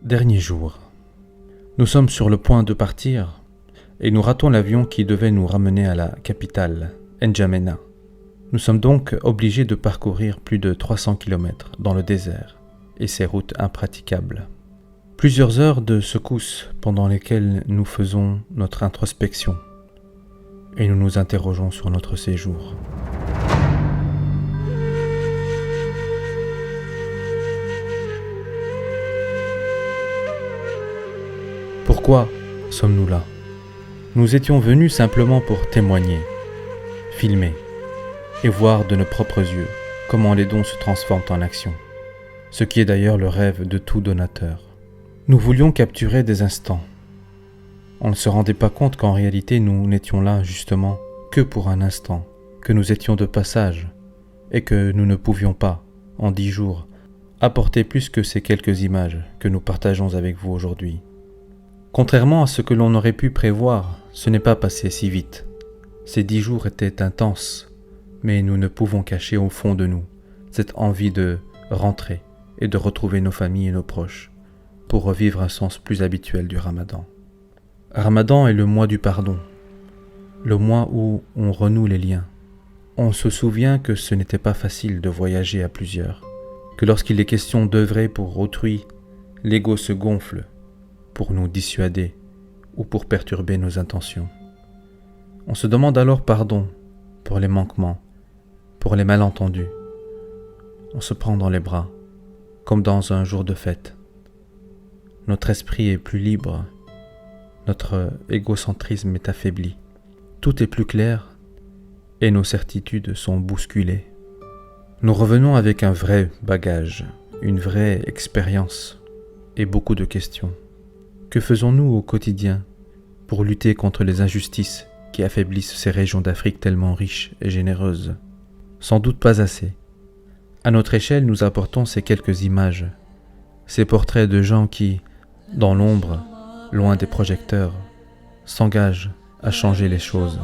Dernier jour. Nous sommes sur le point de partir et nous ratons l'avion qui devait nous ramener à la capitale, N'Djamena. Nous sommes donc obligés de parcourir plus de 300 km dans le désert et ces routes impraticables. Plusieurs heures de secousses pendant lesquelles nous faisons notre introspection et nous nous interrogeons sur notre séjour. Pourquoi sommes-nous là ? Nous étions venus simplement pour témoigner, filmer et voir de nos propres yeux comment les dons se transforment en action, ce qui est d'ailleurs le rêve de tout donateur. Nous voulions capturer des instants. On ne se rendait pas compte qu'en réalité nous n'étions là justement que pour un instant, que nous étions de passage et que nous ne pouvions pas, en 10 jours, apporter plus que ces quelques images que nous partageons avec vous aujourd'hui. Contrairement à ce que l'on aurait pu prévoir, ce n'est pas passé si vite. Ces 10 jours étaient intenses, mais nous ne pouvons cacher au fond de nous cette envie de rentrer et de retrouver nos familles et nos proches pour revivre un sens plus habituel du Ramadan. Ramadan est le mois du pardon, le mois où on renoue les liens. On se souvient que ce n'était pas facile de voyager à plusieurs, que lorsqu'il est question d'œuvrer pour autrui, l'ego se gonfle pour nous dissuader ou pour perturber nos intentions. On se demande alors pardon pour les manquements, pour les malentendus. On se prend dans les bras, comme dans un jour de fête. Notre esprit est plus libre, notre égocentrisme est affaibli. Tout est plus clair et nos certitudes sont bousculées. Nous revenons avec un vrai bagage, une vraie expérience et beaucoup de questions. Que faisons-nous au quotidien pour lutter contre les injustices qui affaiblissent ces régions d'Afrique tellement riches et généreuses ? Sans doute pas assez. À notre échelle, nous apportons ces quelques images, ces portraits de gens qui, dans l'ombre, loin des projecteurs, s'engagent à changer les choses,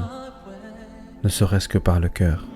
ne serait-ce que par le cœur.